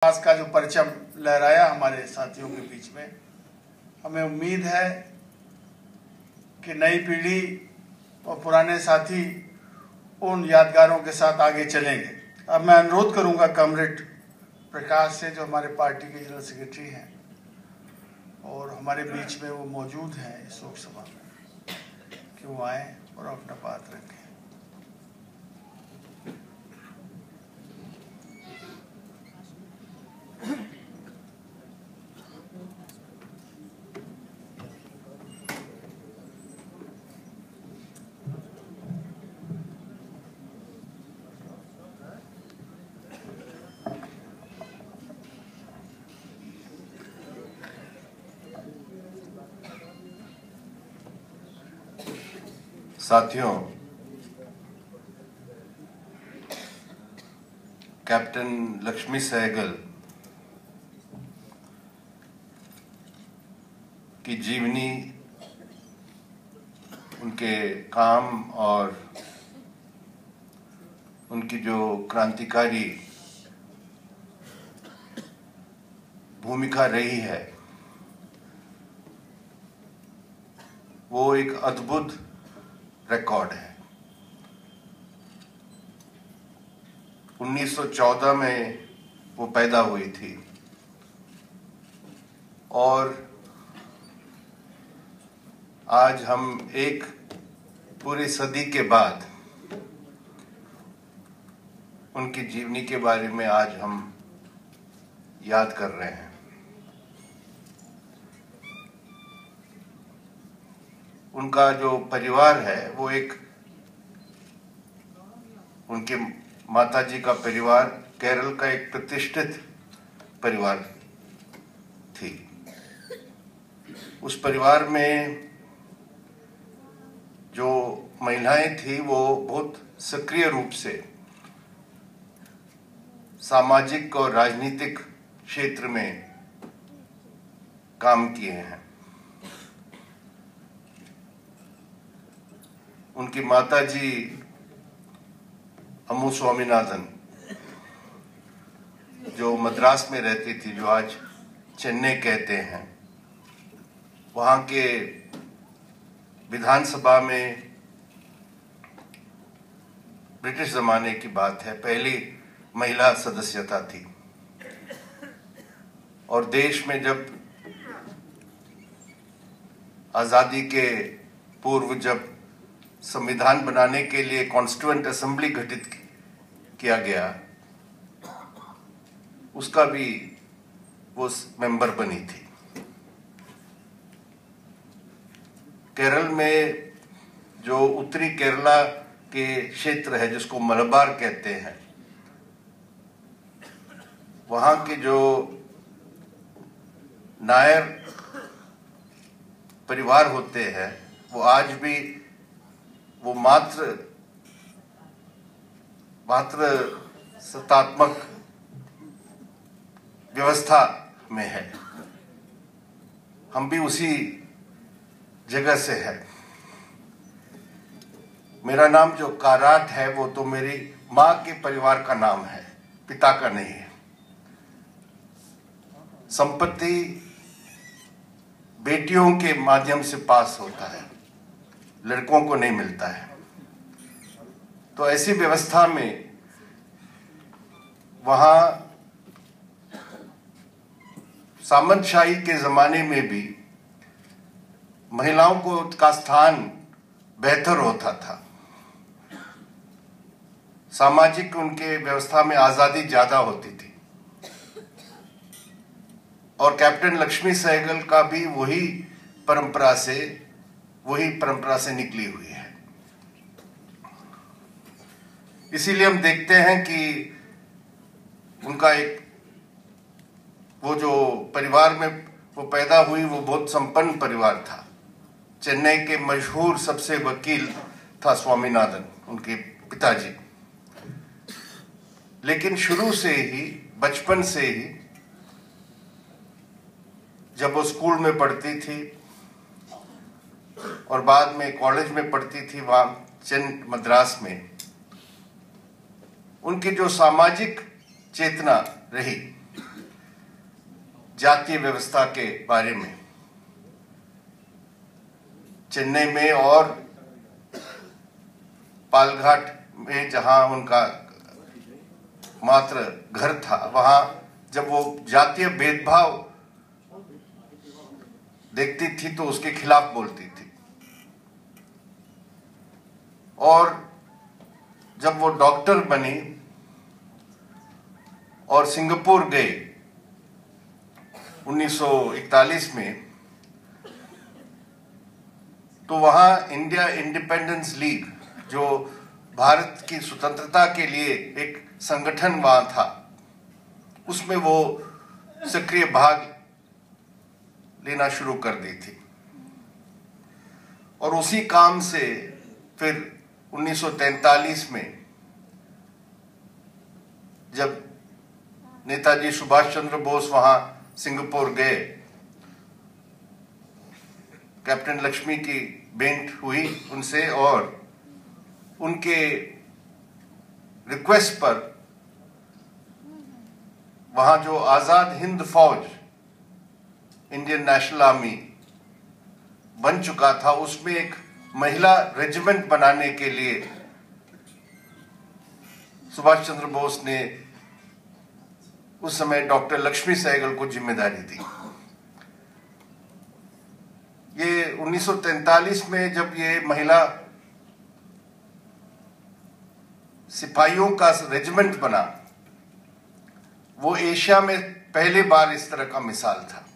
विकास का जो परचम लहराया हमारे साथियों के बीच में, हमें उम्मीद है कि नई पीढ़ी और पुराने साथी उन यादगारों के साथ आगे चलेंगे। अब मैं अनुरोध करूंगा कमरेड प्रकाश से, जो हमारे पार्टी के जनरल सेक्रेटरी हैं और हमारे बीच में वो मौजूद हैं इस लोकसभा में, कि वो आए और अपना बात रखें। साथियों, कैप्टन लक्ष्मी सहगल की जीवनी, उनके काम और उनकी जो क्रांतिकारी भूमिका रही है, वो एक अद्भुत रिकॉर्ड है। 1914 में वो पैदा हुई थी और आज हम एक पूरी सदी के बाद उनकी जीवनी के बारे में आज हम याद कर रहे हैं। उनका जो परिवार है वो एक, उनके माताजी का परिवार केरल का एक प्रतिष्ठित परिवार थी। उस परिवार में जो महिलाएं थी वो बहुत सक्रिय रूप से सामाजिक और राजनीतिक क्षेत्र में काम किए हैं। उनकी माताजी अम्मू स्वामीनाथन, जो मद्रास में रहती थी, जो आज चेन्नई कहते हैं, वहाँ के विधानसभा में ब्रिटिश जमाने की बात है, पहली महिला सदस्यता थी। और देश में जब आजादी के पूर्व जब संविधान बनाने के लिए कॉन्स्टिट्यूएंट असेंबली गठित किया गया, उसका भी वो मेंबर बनी थी। केरल में जो उत्तरी केरला के क्षेत्र है, जिसको मलबार कहते हैं, वहां के जो नायर परिवार होते हैं, वो आज भी वो मात्र सत्तात्मक व्यवस्था में है। हम भी उसी जगह से है। मेरा नाम जो काराट है वो तो मेरी माँ के परिवार का नाम है, पिता का नहीं है। संपत्ति बेटियों के माध्यम से पास होता है, लड़कों को नहीं मिलता है। तो ऐसी व्यवस्था में वहां सामंतशाही के जमाने में भी महिलाओं को का स्थान बेहतर होता था। सामाजिक उनके व्यवस्था में आजादी ज्यादा होती थी। और कैप्टन लक्ष्मी सहगल का भी वही परंपरा से निकली हुई है। इसीलिए हम देखते हैं कि उनका एक, वो जो परिवार में वो पैदा हुई, वो बहुत संपन्न परिवार था। चेन्नई के मशहूर सबसे वकील था स्वामीनाथन, उनके पिताजी। लेकिन शुरू से ही, बचपन से ही, जब वो स्कूल में पढ़ती थी और बाद में कॉलेज में पढ़ती थी वहां मद्रास में, उनकी जो सामाजिक चेतना रही जातीय व्यवस्था के बारे में चेन्नई में और पालघाट में, जहां उनका मात्र घर था, वहां जब वो जातीय भेदभाव देखती थी तो उसके खिलाफ बोलती थी। और जब वो डॉक्टर बनी और सिंगापुर गए 1941 में, तो वहां इंडिया इंडिपेंडेंस लीग, जो भारत की स्वतंत्रता के लिए एक संगठन वहां था, उसमें वो सक्रिय भाग लेना शुरू कर दी थी। और उसी काम से फिर 1943 में जब नेताजी सुभाष चंद्र बोस वहां सिंगापुर गए, कैप्टन लक्ष्मी की भेंट हुई उनसे और उनके रिक्वेस्ट पर वहां जो आजाद हिंद फौज, इंडियन नेशनल आर्मी बन चुका था, उसमें एक महिला रेजिमेंट बनाने के लिए सुभाष चंद्र बोस ने उस समय डॉक्टर लक्ष्मी सहगल को जिम्मेदारी दी। ये 1943 में जब ये महिला सिपाहियों का रेजिमेंट बना, वो एशिया में पहली बार इस तरह का मिसाल था।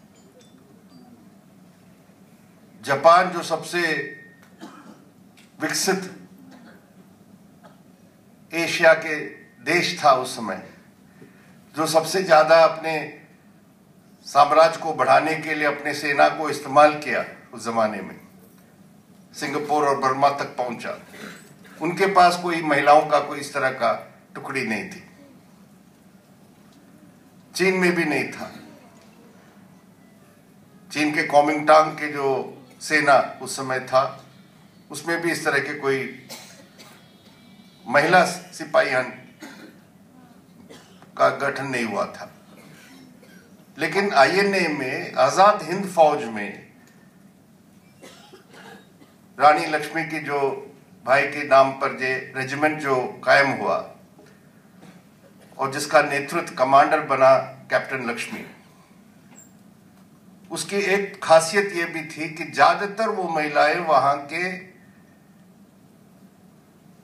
जापान जो सबसे विकसित एशिया के देश था उस समय, जो सबसे ज्यादा अपने साम्राज्य को बढ़ाने के लिए अपने सेना को इस्तेमाल किया उस जमाने में, सिंगापुर और बर्मा तक पहुंचा, उनके पास कोई महिलाओं का कोई इस तरह का टुकड़ी नहीं थी। चीन में भी नहीं था। चीन के कॉमिंगटांग के जो सेना उस समय था, उसमें भी इस तरह के कोई महिला सिपाहियन का गठन नहीं हुआ था। लेकिन आईएनए में, आजाद हिंद फौज में, रानी लक्ष्मी की जो भाई के नाम पर जो रेजिमेंट जो कायम हुआ और जिसका नेतृत्व कमांडर बना कैप्टन लक्ष्मी, उसकी एक खासियत यह भी थी कि ज्यादातर वो महिलाएं वहां के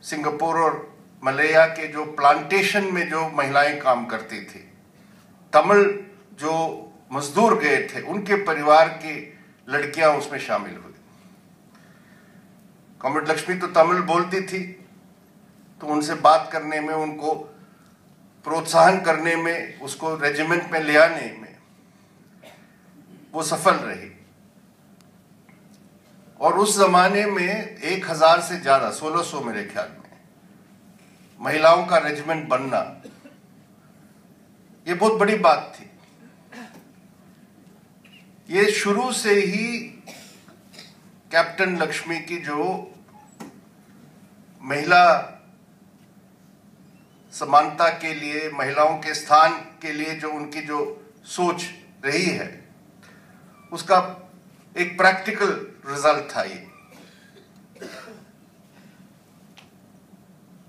सिंगापुर और मलया के जो प्लांटेशन में जो महिलाएं काम करती थी, तमिल जो मजदूर गए थे, उनके परिवार की लड़कियां उसमें शामिल हुई। कॉमरेड लक्ष्मी तो तमिल बोलती थी, तो उनसे बात करने में, उनको प्रोत्साहन करने में, उसको रेजिमेंट में ले आने में वो सफल रही। और उस जमाने में 1000 से ज्यादा, 1600 मेरे ख्याल में, महिलाओं का रेजिमेंट बनना ये बहुत बड़ी बात थी। ये शुरू से ही कैप्टन लक्ष्मी की जो महिला समानता के लिए, महिलाओं के स्थान के लिए जो उनकी जो सोच रही है, उसका एक प्रैक्टिकल रिजल्ट था ये।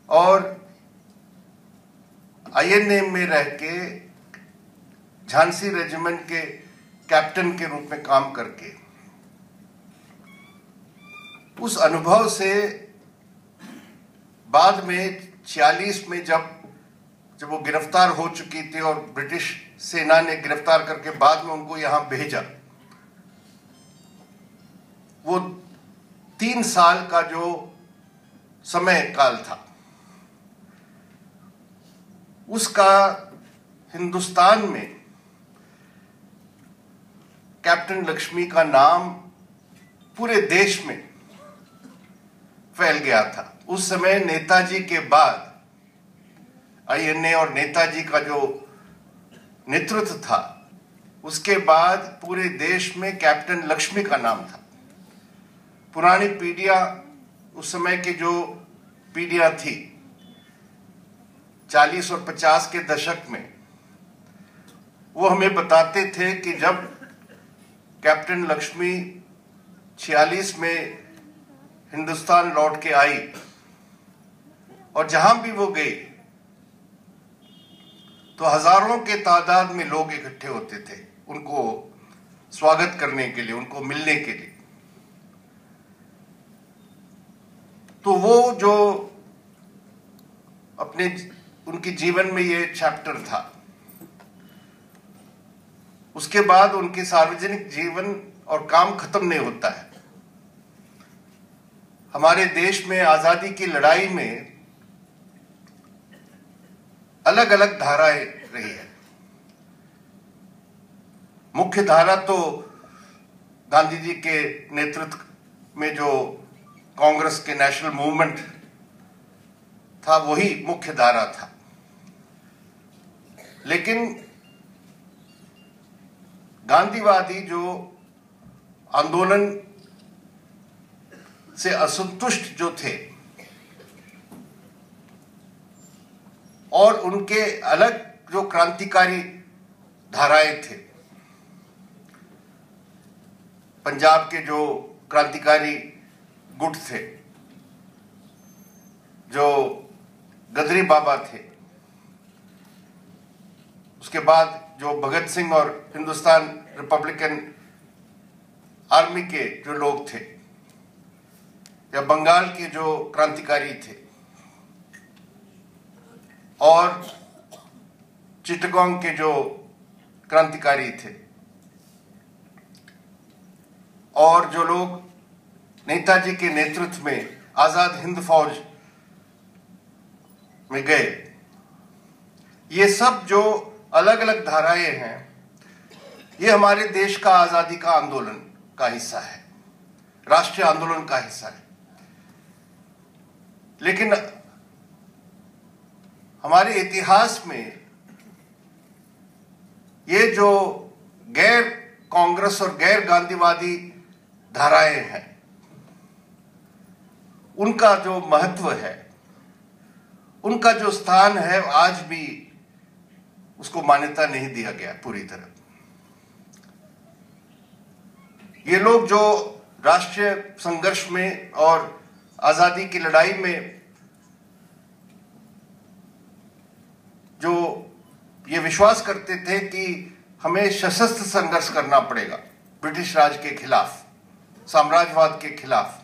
और आईएनए में रह के झांसी रेजिमेंट के कैप्टन के रूप में काम करके, उस अनुभव से बाद में 46 में जब वो गिरफ्तार हो चुकी थी और ब्रिटिश सेना ने गिरफ्तार करके बाद में उनको यहां भेजा, वो 3 साल का जो समय काल था, उसका हिंदुस्तान में कैप्टन लक्ष्मी का नाम पूरे देश में फैल गया था। उस समय नेताजी के बाद आईएनए और नेताजी का जो नेतृत्व था, उसके बाद पूरे देश में कैप्टन लक्ष्मी का नाम था। पुरानी पीढ़ियां, उस समय की जो पीढ़ियां थी 40 और 50 के दशक में, वो हमें बताते थे कि जब कैप्टन लक्ष्मी 46 में हिंदुस्तान लौट के आई और जहां भी वो गई तो हजारों के तादाद में लोग इकट्ठे होते थे उनको स्वागत करने के लिए, उनको मिलने के लिए। तो वो जो उनके जीवन में ये चैप्टर था, उसके बाद उनके सार्वजनिक जीवन और काम खत्म नहीं होता है। हमारे देश में आजादी की लड़ाई में अलग अलग धाराएं रही है। मुख्य धारा तो गांधी जी के नेतृत्व में जो कांग्रेस के नेशनल मूवमेंट था वही मुख्य धारा था, लेकिन गांधीवादी जो आंदोलन से असंतुष्ट जो थे और उनके अलग जो क्रांतिकारी धाराएं थे, पंजाब के जो क्रांतिकारी गुट थे, जो गदरी बाबा थे, उसके बाद जो भगत सिंह और हिंदुस्तान रिपब्लिकन आर्मी के जो लोग थे, या बंगाल के जो क्रांतिकारी थे, और चिटगांव के जो क्रांतिकारी थे, और जो लोग नेताजी के नेतृत्व में आजाद हिंद फौज में गए, ये सब जो अलग अलग धाराएं हैं, ये हमारे देश का आजादी का आंदोलन का हिस्सा है, राष्ट्रीय आंदोलन का हिस्सा है। लेकिन हमारे इतिहास में ये जो गैर कांग्रेस और गैर गांधीवादी धाराएं हैं, उनका जो महत्व है, उनका जो स्थान है, आज भी उसको मान्यता नहीं दिया गया पूरी तरह। ये लोग जो राष्ट्रीय संघर्ष में और आजादी की लड़ाई में जो ये विश्वास करते थे कि हमें सशस्त्र संघर्ष करना पड़ेगा ब्रिटिश राज के खिलाफ, साम्राज्यवाद के खिलाफ,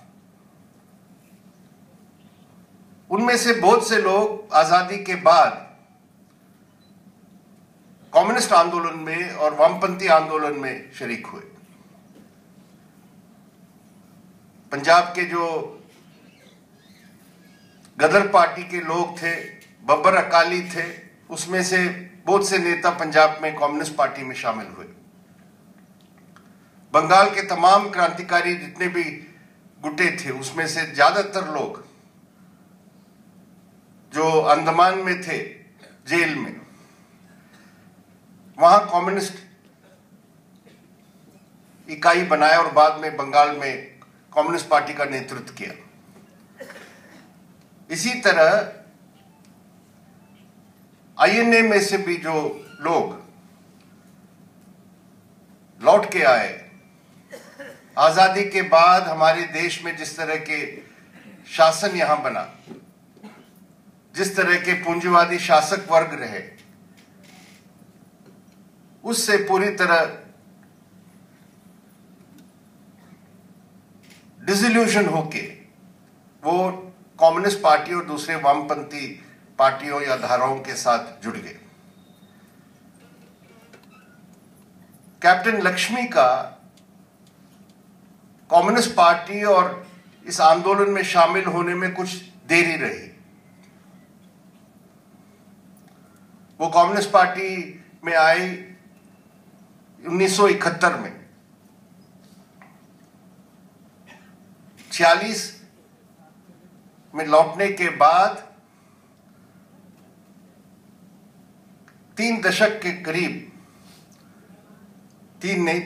उनमें से बहुत से लोग आजादी के बाद कम्युनिस्ट आंदोलन में और वामपंथी आंदोलन में शरीक हुए। पंजाब के जो गदर पार्टी के लोग थे, बब्बर अकाली थे, उसमें से बहुत से नेता पंजाब में कम्युनिस्ट पार्टी में शामिल हुए। बंगाल के तमाम क्रांतिकारी जितने भी गुटे थे, उसमें से ज्यादातर लोग जो अंडमान में थे जेल में, वहां कम्युनिस्ट इकाई बनाया और बाद में बंगाल में कम्युनिस्ट पार्टी का नेतृत्व किया। इसी तरह आईएनए में से भी जो लोग लौट के आए, आजादी के बाद हमारे देश में जिस तरह के शासन यहां बना, जिस तरह के पूंजीवादी शासक वर्ग रहे, उससे पूरी तरह डिसोल्यूशन होके वो कम्युनिस्ट पार्टी और दूसरे वामपंथी पार्टियों या धाराओं के साथ जुड़ गए। कैप्टन लक्ष्मी का कम्युनिस्ट पार्टी और इस आंदोलन में शामिल होने में कुछ देरी रही। वो कम्युनिस्ट पार्टी में आई 1971 में। 46 में लौटने के बाद 3 दशक के करीब, 3 नहीं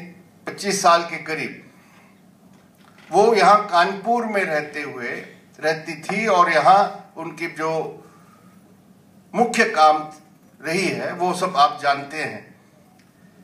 25 साल के करीब वो यहां कानपुर में रहती थी, और यहां उनकी जो मुख्य काम रही है वो सब आप जानते हैं।